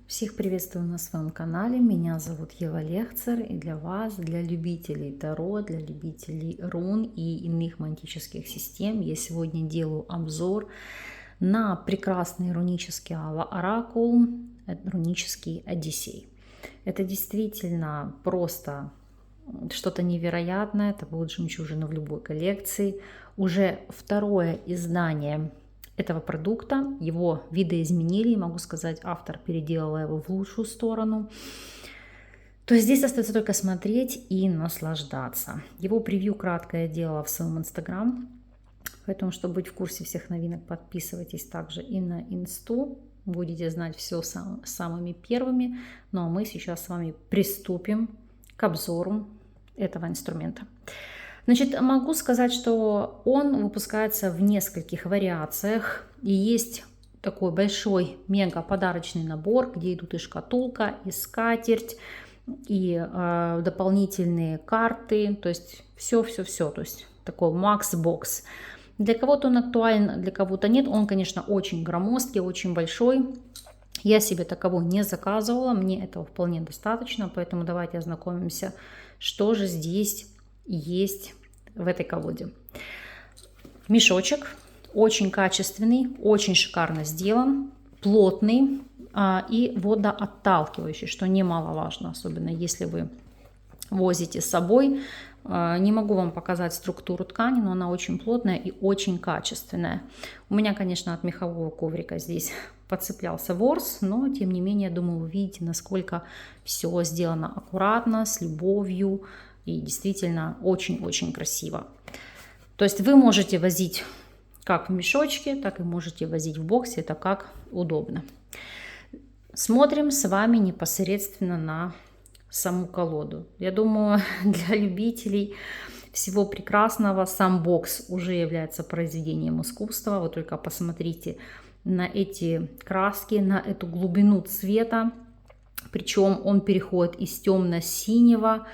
Всех приветствую на своем канале. Меня зовут Ева Лехцер, и для вас, для любителей Таро, для любителей рун и иных магических систем, я сегодня делаю обзор на прекрасный рунический оракул, рунический Одиссей. Это действительно просто что-то невероятное, это будет жемчужина в любой коллекции. Уже второе издание этого продукта, его видоизменили, могу сказать, автор переделала его в лучшую сторону. То есть здесь остается только смотреть и наслаждаться. Его превью краткое я делала в своем инстаграм, поэтому, чтобы быть в курсе всех новинок, подписывайтесь также и на инсту, будете знать все самыми первыми. Ну а мы сейчас с вами приступим к обзору этого инструмента. Значит, могу сказать, что он выпускается в нескольких вариациях. И есть такой большой мега подарочный набор, где идут и шкатулка, и скатерть, и дополнительные карты. То есть все. То есть такой макс-бокс. Для кого-то он актуален, для кого-то нет. Он, конечно, очень громоздкий, очень большой. Я себе такового не заказывала, мне этого вполне достаточно. Поэтому давайте ознакомимся, что же здесь есть в этой колоде. Мешочек очень качественный, очень шикарно сделан, плотный и водоотталкивающий, что немаловажно, особенно если вы возите с собой. Не могу вам показать структуру ткани, но она очень плотная и очень качественная. У меня, конечно, от мехового коврика здесь подцеплялся ворс, но тем не менее, думаю, вы видите, насколько все сделано аккуратно, с любовью и действительно очень-очень красиво. То есть вы можете возить как в мешочке, так и можете возить в боксе, это как удобно. Смотрим с вами непосредственно на саму колоду. Я думаю, для любителей всего прекрасного сам бокс уже является произведением искусства. Вы только посмотрите на эти краски, на эту глубину цвета. Причем он переходит из темно-синего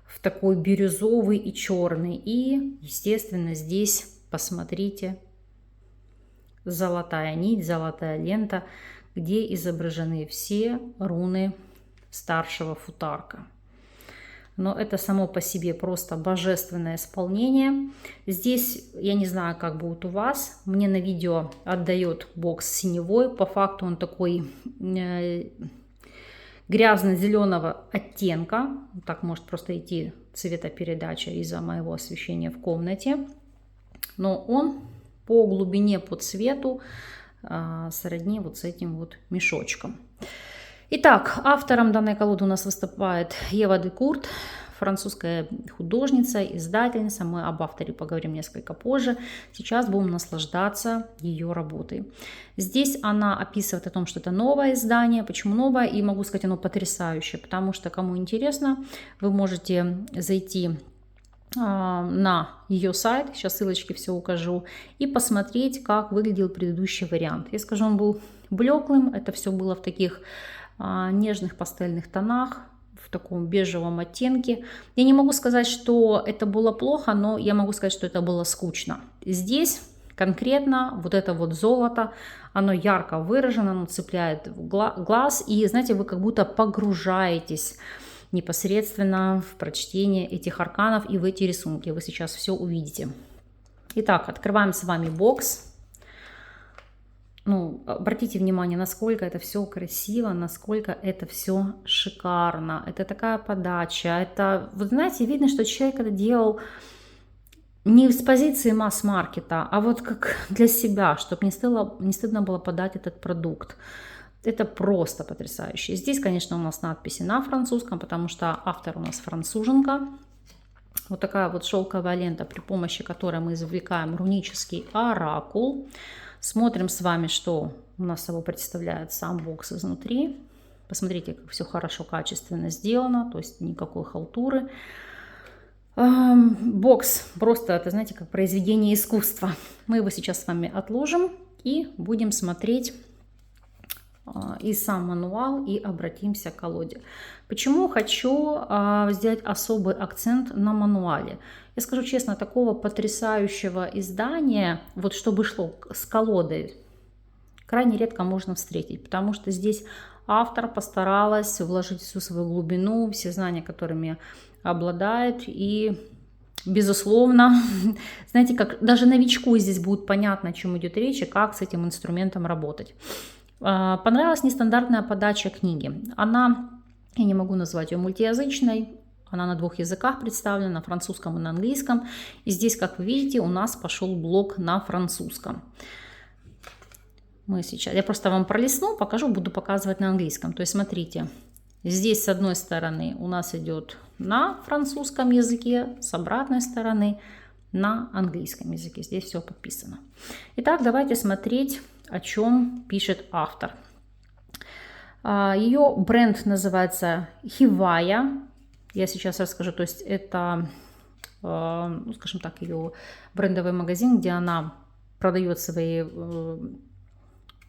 в такой бирюзовый и черный. И, естественно, здесь, посмотрите, золотая нить, золотая лента, где изображены все руны старшего футарка. Но это само по себе просто божественное исполнение. Здесь, я не знаю, как будет у вас, мне на видео отдает бокс синевой. По факту он такой грязно-зеленого оттенка. Так может просто идти цветопередача из-за моего освещения в комнате. Но он по глубине, по цвету сродни вот с этим вот мешочком. Итак, автором данной колоды у нас выступает Ева де Курт, французская художница, издательница. Мы об авторе поговорим несколько позже. Сейчас будем наслаждаться ее работой. Здесь она описывает о том, что это новое издание. Почему новое? И могу сказать, оно потрясающее, потому что, кому интересно, вы можете зайти на ее сайт, сейчас ссылочки все укажу, и посмотреть, как выглядел предыдущий вариант. Я скажу, он был блеклым, это все было в таких нежных пастельных тонах, в таком бежевом оттенке. Я не могу сказать, что это было плохо, но я могу сказать, что это было скучно. Здесь конкретно вот это вот золото, оно ярко выражено, оно цепляет в глаз, и знаете, вы как будто погружаетесь непосредственно в прочтение этих арканов и в эти рисунки. Вы сейчас все увидите. Итак, открываем с вами бокс. Ну, обратите внимание, насколько это все красиво, насколько это все шикарно. Это такая подача. Это, вы знаете, видно, что человек это делал не с позиции масс-маркета, а вот как для себя, чтобы не стыдно было подать этот продукт. Это просто потрясающе. Здесь, конечно, у нас надписи на французском, потому что автор у нас француженка. Вот такая вот шелковая лента, при помощи которой мы извлекаем рунический оракул. Смотрим с вами, что у нас собой представляет сам бокс изнутри. Посмотрите, как все хорошо, качественно сделано, то есть никакой халтуры. Бокс просто, это, знаете, как произведение искусства. Мы его сейчас с вами отложим и будем смотреть и сам мануал, и обратимся к колоде. Почему хочу сделать особый акцент на мануале? Я скажу честно, такого потрясающего издания, вот чтобы шло с колодой, крайне редко можно встретить, потому что здесь автор постаралась вложить всю свою глубину, все знания, которыми обладает, и, безусловно, знаете, как даже новичку здесь будет понятно, о чем идет речь и как с этим инструментом работать. Понравилась нестандартная подача книги. Она, я не могу назвать ее мультиязычной, она на 2 языках представлена, на французском и на английском. И здесь, как вы видите, у нас пошел блок на французском. Я просто вам пролистну, покажу, буду показывать на английском. То есть смотрите, здесь с одной стороны у нас идет на французском языке, с обратной стороны на английском языке. Здесь все подписано. Итак, давайте смотреть, о чем пишет автор. Ее бренд называется Хивая. Я сейчас расскажу, то есть это, скажем так, ее брендовый магазин, где она продает свои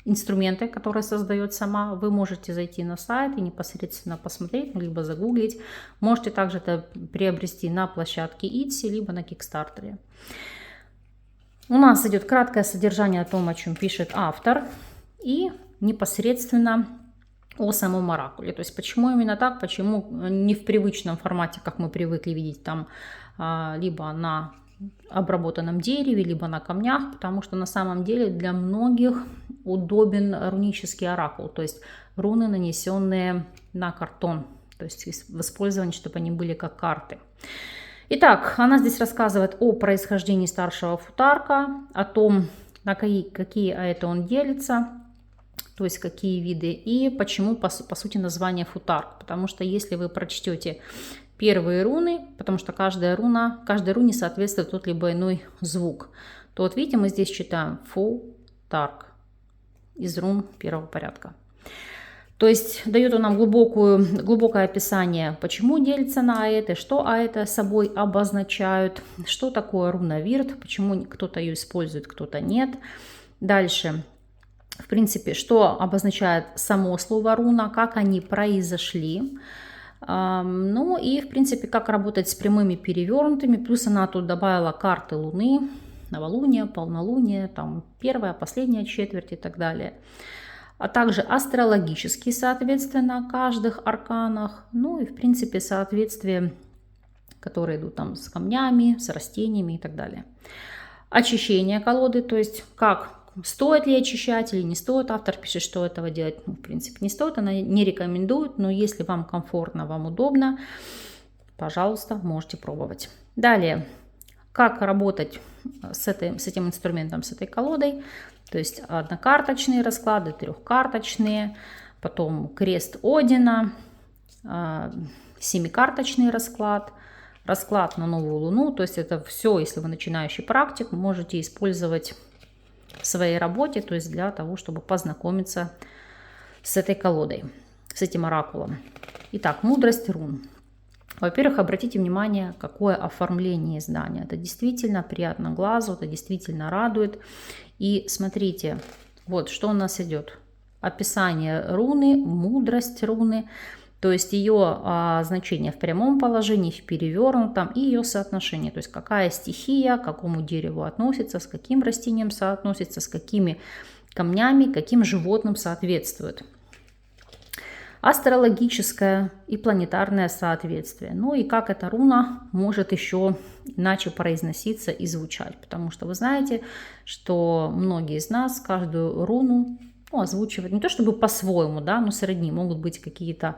инструменты, которые создает сама. Вы можете зайти на сайт и непосредственно посмотреть, либо загуглить. Можете также это приобрести на площадке Etsy, либо на Kickstarter. У нас идет краткое содержание о том, о чем пишет автор, и непосредственно о самом оракуле. То есть почему именно так, почему не в привычном формате, как мы привыкли видеть там либо на обработанном дереве, либо на камнях, потому что на самом деле для многих удобен рунический оракул, то есть руны, нанесенные на картон, то есть в использовании, чтобы они были как карты. Итак, она здесь рассказывает о происхождении старшего футарка, о том, на какие аэты он делится, то есть какие виды, и почему, по сути, название футарк. Потому что если вы прочтете первые руны, потому что каждой руне соответствует тот либо иной звук, то вот видите, мы здесь читаем футарк из рун первого порядка. То есть дает он нам глубокое описание, почему делится на аэты, что аэты собой обозначают, что такое руна Вирт, почему кто-то ее использует, кто-то нет. Дальше, в принципе, что обозначает само слово руна, как они произошли. Ну и, в принципе, как работать с прямыми перевернутыми. Плюс она тут добавила карты Луны, новолуние, полнолуние, там первая, последняя четверть и так далее. А также астрологические, соответственно, каждых арканах. Ну и, в принципе, соответствие, которые идут там с камнями, с растениями и так далее. Очищение колоды, то есть как стоит ли очищать или не стоит. Автор пишет, что этого делать, в принципе, не стоит. Она не рекомендует, но если вам комфортно, вам удобно, пожалуйста, можете пробовать. Далее, как работать с этим инструментом, с этой колодой. То есть однокарточные расклады, трехкарточные, потом крест Одина, семикарточный расклад, расклад на новую луну. То есть это все, если вы начинающий практик, можете использовать в своей работе, то есть для того, чтобы познакомиться с этой колодой, с этим оракулом. Итак, мудрость рун. Во-первых, обратите внимание, какое оформление издания. Это действительно приятно глазу, это действительно радует. И смотрите, вот что у нас идет. Описание руны, мудрость руны, то есть ее значение в прямом положении, в перевернутом и ее соотношение. То есть какая стихия, к какому дереву относится, с каким растением соотносится, с какими камнями, каким животным соответствует. Астрологическое и планетарное соответствие. Ну и как эта руна может еще иначе произноситься и звучать. Потому что вы знаете, что многие из нас каждую руну озвучивают не то чтобы по-своему, да, но сродни. Могут быть какие-то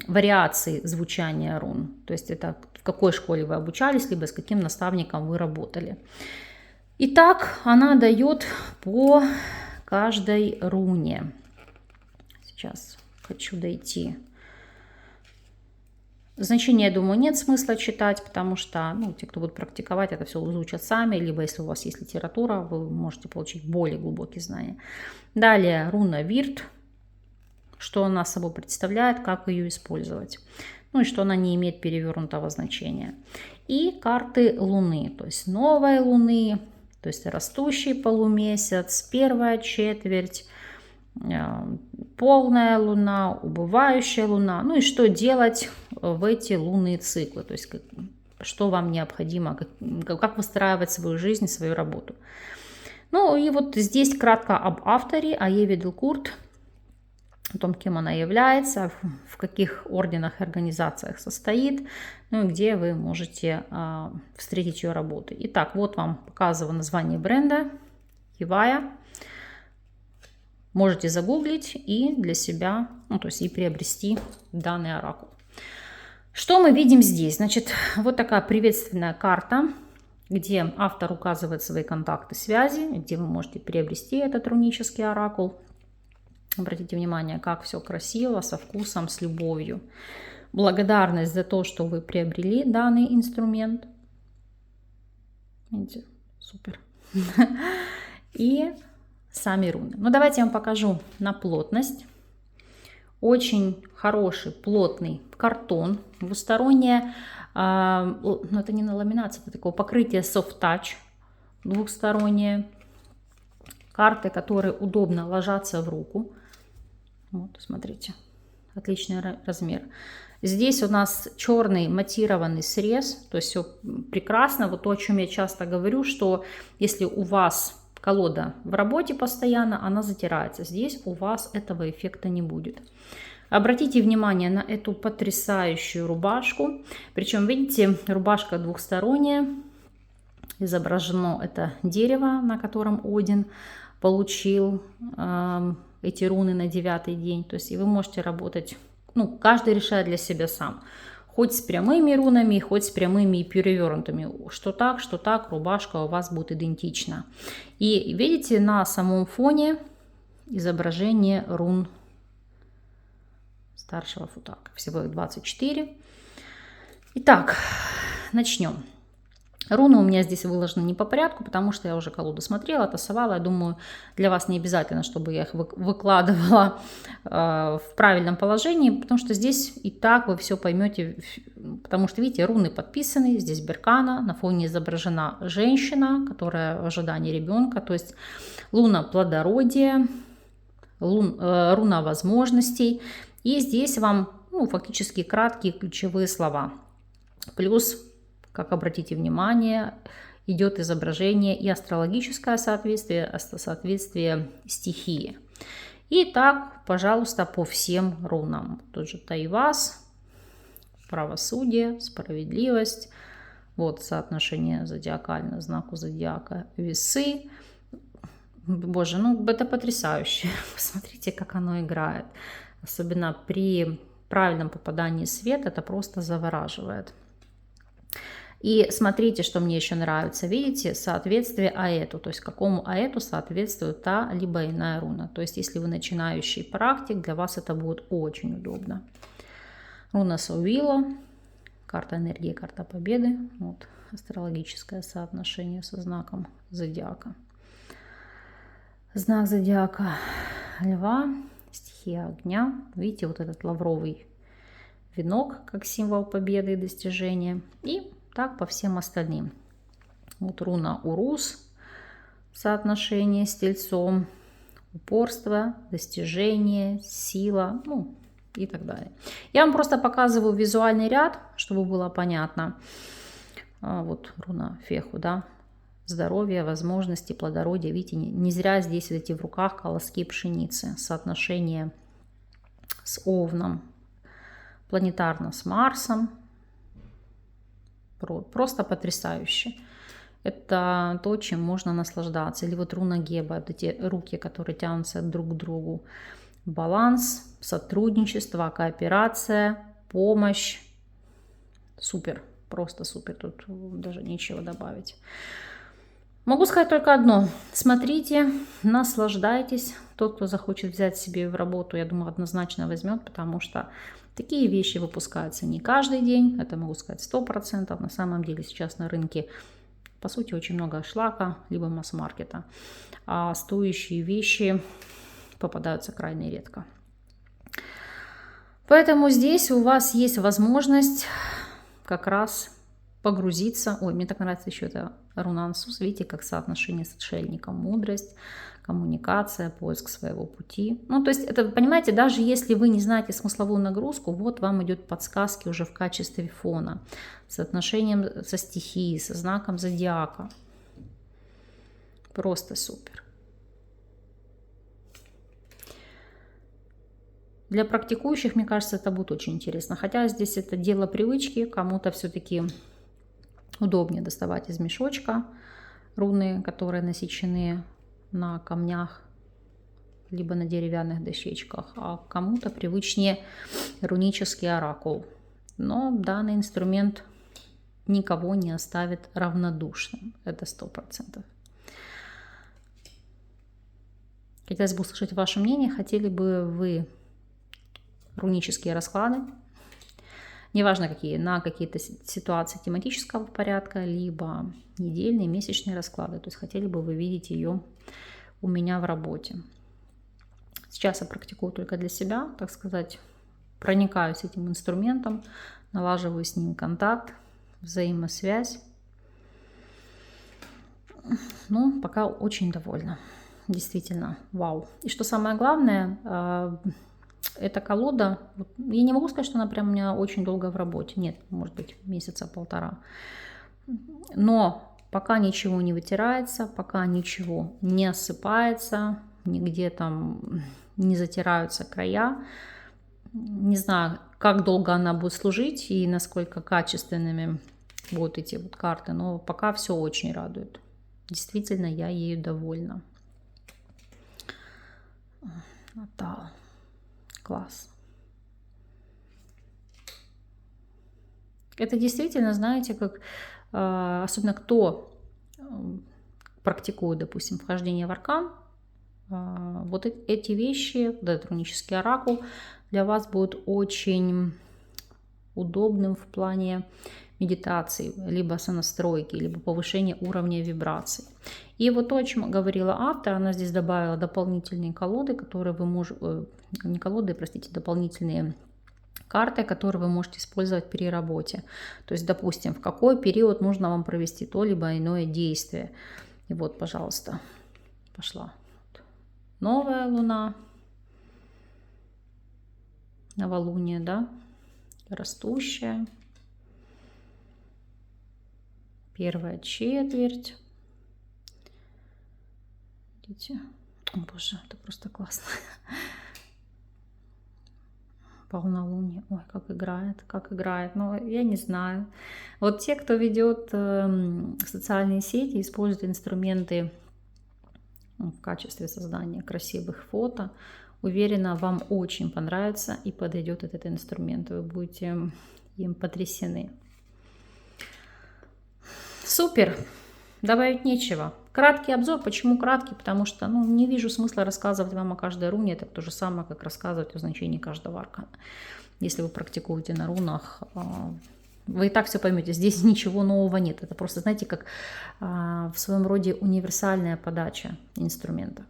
вариации звучания рун. То есть это в какой школе вы обучались, либо с каким наставником вы работали. Итак, она дает по каждой руне. Сейчас хочу дойти. Значение, я думаю, нет смысла читать, потому что те, кто будут практиковать, это все изучат сами, либо если у вас есть литература, вы можете получить более глубокие знания. Далее руна Вирт, что она собой представляет, как ее использовать. Ну и что она не имеет перевернутого значения. И карты Луны, то есть новой Луны, то есть растущий полумесяц, первая четверть, полная луна, убывающая луна. Ну и что делать в эти лунные циклы, то есть что вам необходимо, как выстраивать свою жизнь, свою работу. Ну и вот здесь кратко об авторе, о Еве Делкурт, о том, кем она является, в каких орденах и организациях состоит, ну и где вы можете встретить ее работы. Итак, вот вам показываю название бренда Евая. Можете загуглить и для себя, ну то есть и приобрести данный оракул. Что мы видим здесь? Значит, вот такая приветственная карта, где автор указывает свои контакты связи, где вы можете приобрести этот рунический оракул. Обратите внимание, как все красиво, со вкусом, с любовью. Благодарность за то, что вы приобрели данный инструмент. Видите, супер. И сами руны. Ну, давайте я вам покажу на плотность. Очень хороший, плотный картон, двустороннее, ну, это не на ламинации, это такое покрытие soft touch, двухстороннее. Карты, которые удобно ложатся в руку. Вот, смотрите, отличный размер. Здесь у нас черный матированный срез, то есть все прекрасно. Вот то, о чем я часто говорю, что если у вас колода в работе постоянно, она затирается. Здесь у вас этого эффекта не будет. Обратите внимание на эту потрясающую рубашку. Причем, видите, рубашка двухсторонняя. Изображено это дерево, на котором Один получил эти руны на 9-й день. То есть и вы можете работать, ну, каждый решает для себя сам. Хоть с прямыми рунами, хоть с прямыми и перевернутыми. Что так, рубашка у вас будет идентична. И видите, на самом фоне изображение рун старшего футака. Всего их 24. Итак, начнем. Руны у меня здесь выложены не по порядку, потому что я уже колоду смотрела, тасовала. Я думаю, для вас не обязательно, чтобы я их выкладывала в правильном положении, потому что здесь и так вы все поймете. Потому что, видите, руны подписаны, здесь беркана, на фоне изображена женщина, которая в ожидании ребенка, то есть луна плодородия, руна возможностей. И здесь вам, ну, фактически краткие ключевые слова. Плюс, как обратите внимание, идет изображение и астрологическое соответствие стихии. И так, пожалуйста, по всем рунам. Тот же Тайвас, правосудие, справедливость. Вот соотношение зодиакального знаку зодиака весы. Боже, ну это потрясающе. Посмотрите, как оно играет. Особенно при правильном попадании света это просто завораживает. И смотрите, что мне еще нравится. Видите, соответствие аэту. То есть какому аэту соответствует та либо иная руна. То есть если вы начинающий практик, для вас это будет очень удобно. Руна Саувила. Карта энергии, карта победы. Вот астрологическое соотношение со знаком зодиака. Знак зодиака Льва. Стихия огня. Видите, вот этот лавровый венок, как символ победы и достижения. И так по всем остальным. Вот руна Урус, соотношение с Тельцом, упорство, достижение, сила, ну и так далее. Я вам просто показываю визуальный ряд, чтобы было понятно. Вот руна Феху, да, здоровье, возможности, плодородие. Видите, не зря здесь эти в руках колоски пшеницы. Соотношение с Овном, планетарно с Марсом. Просто потрясающе. Это то, чем можно наслаждаться. Или вот руна Геба, эти руки, которые тянутся друг к другу. Баланс, сотрудничество, кооперация, помощь. Супер, просто супер. Тут даже нечего добавить. Могу сказать только одно. Смотрите, наслаждайтесь. Тот, кто захочет взять себе в работу, я думаю, однозначно возьмет, потому что такие вещи выпускаются не каждый день. Это могу сказать 100%. На самом деле сейчас на рынке, по сути, очень много шлака, либо масс-маркета. А стоящие вещи попадаются крайне редко. Поэтому здесь у вас есть возможность как раз погрузиться. Ой, мне так нравится еще это руна Ансус. Видите, как соотношение с отшельником. Мудрость, коммуникация, поиск своего пути. Ну, то есть, это, понимаете, даже если вы не знаете смысловую нагрузку, вот вам идет подсказки уже в качестве фона. С отношением со стихией, со знаком зодиака. Просто супер. Для практикующих, мне кажется, это будет очень интересно. Хотя здесь это дело привычки. Кому-то все-таки удобнее доставать из мешочка руны, которые насечены на камнях, либо на деревянных дощечках. А кому-то привычнее рунический оракул. Но данный инструмент никого не оставит равнодушным. Это 100%. Хотелось бы услышать ваше мнение. Хотели бы вы рунические расклады, неважно какие, на какие-то ситуации тематического порядка, либо недельные, месячные расклады. То есть хотели бы вы видеть ее у меня в работе. Сейчас я практикую только для себя, так сказать, проникаюсь этим инструментом, налаживаю с ним контакт, взаимосвязь. Ну, пока очень довольна. Действительно, вау. И что самое главное, эта колода, я не могу сказать, что она прям у меня очень долго в работе. Нет, может быть, месяца полтора. Но пока ничего не вытирается, пока ничего не осыпается, нигде там не затираются края. Не знаю, как долго она будет служить и насколько качественными будут эти вот карты, но пока все очень радует. Действительно, я ею довольна. Натал. Класс. Это действительно, знаете, как особенно кто практикует, допустим, вхождение в аркан, вот эти вещи, вот этот рунический оракул для вас будет очень удобным в плане медитации, либо сонастройки, либо повышения уровня вибраций. И вот то, о чем говорила автор, она здесь добавила дополнительные колоды, которые вы можете, не колоды, простите, дополнительные карты, которые вы можете использовать при работе. То есть, допустим, в какой период нужно вам провести то либо иное действие. И вот, пожалуйста, пошла. Новая луна, новолуние, да, растущая, первая четверть. Видите? О, боже, это просто классно. Полнолуние. Ой, как играет. Но я не знаю. Вот те, кто ведет социальные сети, используют инструменты в качестве создания красивых фото, уверена, вам очень понравится и подойдет этот инструмент. Вы будете им потрясены. Супер! Добавить нечего. Краткий обзор. Почему краткий? Потому что не вижу смысла рассказывать вам о каждой руне. Это то же самое, как рассказывать о значении каждого аркана. Если вы практикуете на рунах, вы и так все поймете. Здесь ничего нового нет. Это просто, знаете, как в своем роде универсальная подача инструмента.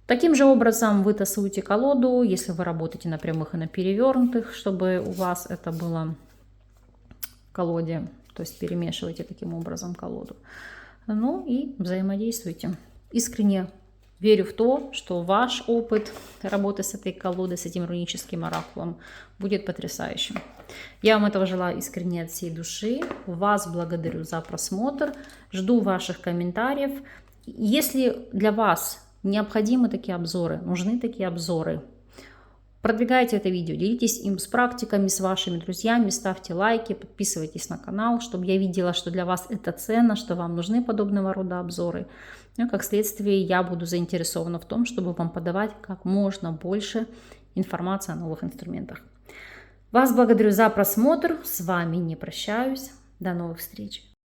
Таким же образом вы тасуете колоду, если вы работаете на прямых и на перевернутых, чтобы у вас это было в колоде. То есть перемешивайте таким образом колоду. Ну и взаимодействуйте. Искренне верю в то, что ваш опыт работы с этой колодой, с этим руническим оракулом будет потрясающим. Я вам этого желаю искренне от всей души. Вас благодарю за просмотр. Жду ваших комментариев. Если для вас необходимы такие обзоры, нужны такие обзоры, продвигайте это видео, делитесь им с практиками, с вашими друзьями, ставьте лайки, подписывайтесь на канал, чтобы я видела, что для вас это ценно, что вам нужны подобного рода обзоры. Ну, как следствие, я буду заинтересована в том, чтобы вам подавать как можно больше информации о новых инструментах. Вас благодарю за просмотр, с вами не прощаюсь, до новых встреч.